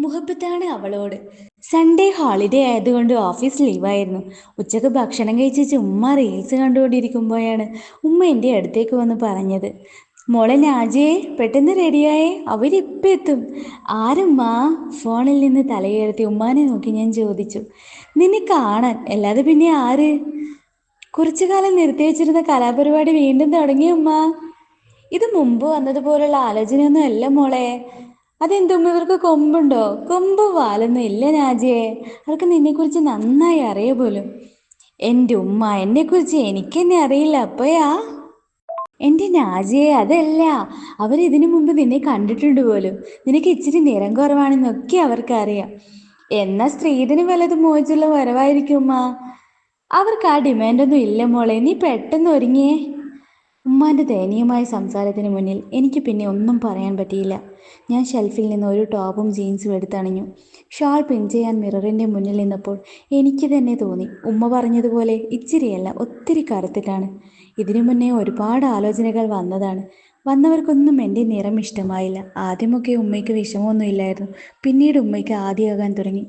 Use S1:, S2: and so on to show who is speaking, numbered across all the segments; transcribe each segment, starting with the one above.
S1: മുഹബത്താണ് അവളോട്. Sunday holiday ആയതുകൊണ്ട് office ലീവായിരുന്നു. ഉച്ചക്ക് ഭക്ഷണം കഴിച്ച് ഉമ്മ റീൽസ് കണ്ടുകൊണ്ടിരിക്കുമ്പോഴാണ് ഉമ്മ എൻ്റെ അടുത്തേക്ക് വന്ന് പറഞ്ഞത്, മോളെ നാജിയെ പെട്ടെന്ന് റെഡിയായേ, അവരിപ്പം എത്തും. ആരുമ്മ? ഫോണിൽ നിന്ന് തലയുയർത്തി ഉമ്മാനെ നോക്കി ഞാൻ ചോദിച്ചു. നിന്നെ കാണാൻ, അല്ലാതെ പിന്നെ ആര്? കുറച്ചു കാലം നിർത്തി വെച്ചിരുന്ന കലാപരിപാടി വീണ്ടും തുടങ്ങിയ ഉമ്മ. ഇത് മുമ്പ് വന്നതുപോലുള്ള ആലോചനയൊന്നും അല്ല മോളെ. അതെന്തും ഇവർക്ക് കൊമ്പുണ്ടോ? കൊമ്പും വാലൊന്നും ഇല്ല നാജിയെ. അവർക്ക് നിന്നെക്കുറിച്ച് നന്നായി അറിയ പോലും. എൻ്റെ ഉമ്മ, എന്നെക്കുറിച്ച് എനിക്കെന്നെ അറിയില്ല അപ്പോയാ? എൻ്റെ നാജിയെ, അതല്ല, അവരിതിനു മുമ്പ് നിന്നെ കണ്ടിട്ടുണ്ട് പോലും. നിനക്ക് ഇച്ചിരി നിറം കുറവാണെന്നൊക്കെ അവർക്കറിയാം. എന്നാൽ സ്ത്രീധനം വല്ലതും മോഹിച്ചുള്ള വരവായിരിക്കും ഉമ്മ. അവർക്ക് ആ ഡിമാൻഡൊന്നും ഇല്ല മോളെ. നീ പെട്ടെന്ന് ഒരുങ്ങിയേ. ഉമ്മാൻ്റെ ദയനീയമായ സംസാരത്തിന് മുന്നിൽ എനിക്ക് പിന്നെ ഒന്നും പറയാൻ പറ്റിയില്ല. ഞാൻ ഷെൽഫിൽ നിന്ന് ഒരു ടോപ്പും ജീൻസും എടുത്തണിഞ്ഞു. ഷാൾ പിൻ ചെയ്യാൻ മിററിൻ്റെ മുന്നിൽ നിന്നപ്പോൾ എനിക്ക് തന്നെ തോന്നി, ഉമ്മ പറഞ്ഞതുപോലെ ഇച്ചിരിയല്ല ഒത്തിരി കറുത്തിട്ടാണ്. ഇതിനു മുന്നേ ഒരുപാട് ആലോചനകൾ വന്നതാണ്. വന്നവർക്കൊന്നും എൻ്റെ നിറം ഇഷ്ടമായില്ല. ആദ്യമൊക്കെ ഉമ്മയ്ക്ക് വിഷമമൊന്നുമില്ലായിരുന്നു. പിന്നീട് ഉമ്മയ്ക്ക് ആദിയാകാൻ തുടങ്ങി.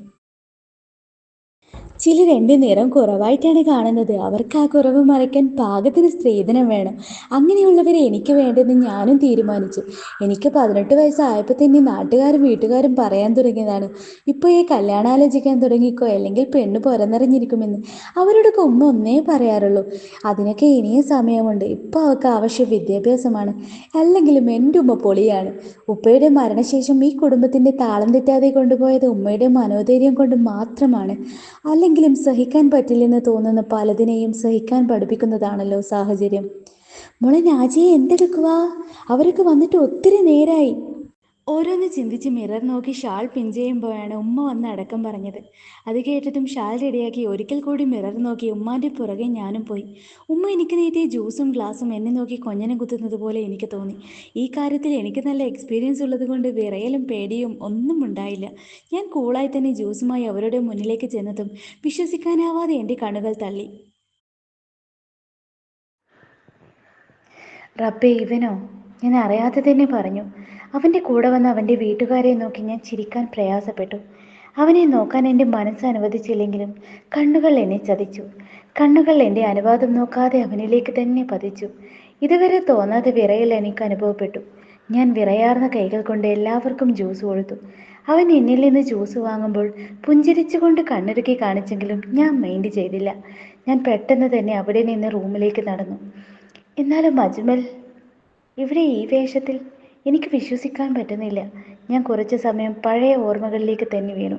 S1: ചിലർ എൻ്റെ നിറം കുറവായിട്ടാണ് കാണുന്നത്. അവർക്ക് ആ കുറവ് മറയ്ക്കാൻ പാകത്തിന് സ്ത്രീധനം വേണം. അങ്ങനെയുള്ളവരെ എനിക്ക് വേണ്ടെന്ന് ഞാനും തീരുമാനിച്ചു. എനിക്ക് 18 വയസ്സായപ്പോൾ തന്നെ നാട്ടുകാരും വീട്ടുകാരും പറയാൻ തുടങ്ങിയതാണ്, ഇപ്പോൾ ഈ കല്യാണാലോചിക്കാൻ തുടങ്ങിക്കോ, അല്ലെങ്കിൽ പെണ്ണ് പുറന്നിറങ്ങിയിരിക്കുമെന്ന്. അവരോടൊക്കെ ഉമ്മ ഒന്നേ പറയാറുള്ളൂ, അതിനൊക്കെ ഇനിയും സമയമുണ്ട്. ഇപ്പോൾ അവർക്ക് ആവശ്യം വിദ്യാഭ്യാസമാണ്. അല്ലെങ്കിലും എൻ്റെ ഉമ്മ പൊളിയാണ്. ഉപ്പയുടെ മരണശേഷം ഈ കുടുംബത്തിൻ്റെ താളം തെറ്റാതെ കൊണ്ടുപോയത് ഉമ്മയുടെ മനോധൈര്യം കൊണ്ട് മാത്രമാണ്. അല്ലെങ്കിലും സഹിക്കാൻ പറ്റില്ലെന്ന് തോന്നുന്ന പലതിനെയും സഹിക്കാൻ പഠിപ്പിക്കുന്നതാണല്ലോ സാഹചര്യം. മോളെ നാജിയെ, എന്തെടുക്കുവാ? അവരൊക്കെ വന്നിട്ട് ഒത്തിരി നേരായി. ഓരോന്ന് ചിന്തിച്ച് മിറർ നോക്കി ഷാൾ പിൻ ചെയ്യുമ്പോഴാണ് ഉമ്മ വന്ന് അടക്കം പറഞ്ഞത്. അത് കേട്ടതും ഷാൾ റെഡിയാക്കി ഒരിക്കൽ കൂടി മിറർ നോക്കി ഉമ്മാൻ്റെ പുറകെ ഞാനും പോയി. ഉമ്മ എനിക്ക് നീട്ടിയ ജ്യൂസും ഗ്ലാസും എന്നെ നോക്കി കൊഞ്ഞനം കുത്തുന്നത് പോലെ എനിക്ക് തോന്നി. ഈ കാര്യത്തിൽ എനിക്ക് നല്ല എക്സ്പീരിയൻസ് ഉള്ളത് കൊണ്ട് വിറയലും പേടിയും ഒന്നും ഉണ്ടായില്ല. ഞാൻ കൂളായി തന്നെ ജ്യൂസുമായി അവരുടെ മുന്നിലേക്ക് ചെന്നതും വിശ്വസിക്കാനാവാതെ എൻ്റെ കണ്ണുകൾ തള്ളി. റബ്ബേ, ഇവനോ? ഞാൻ അറിയാതെ തന്നെ പറഞ്ഞു. അവൻ്റെ കൂടെ വന്ന അവൻ്റെ വീട്ടുകാരെ നോക്കി ഞാൻ ചിരിക്കാൻ പ്രയാസപ്പെട്ടു. അവനെ നോക്കാൻ എൻ്റെ മനസ്സ് അനുവദിച്ചില്ലെങ്കിലും കണ്ണുകൾ എന്നെ ചതിച്ചു. കണ്ണുകൾ എൻ്റെ അനുവാദം നോക്കാതെ അവനിലേക്ക് തന്നെ പതിച്ചു. ഇതുവരെ തോന്നാതെ വിറയൽ എനിക്ക് അനുഭവപ്പെട്ടു. ഞാൻ വിറയാർന്ന കൈകൾ കൊണ്ട് എല്ലാവർക്കും ജ്യൂസ് കൊടുത്തു. അവൻ എന്നിൽ നിന്ന് ജ്യൂസ് വാങ്ങുമ്പോൾ പുഞ്ചിരിച്ചുകൊണ്ട് കണ്ണുരുക്കി കാണിച്ചെങ്കിലും ഞാൻ മൈൻഡ് ചെയ്തില്ല. ഞാൻ പെട്ടെന്ന് തന്നെ അവിടെ നിന്ന് റൂമിലേക്ക് നടന്നു. എന്നാലും അജ്മൽ ഇവിടെ ഈ വേഷത്തിൽ എനിക്ക് വിശ്വസിക്കാൻ പറ്റുന്നില്ല. ഞാൻ കുറച്ചു സമയം പഴയ ഓർമ്മകളിലേക്ക് തന്നെ വീണു.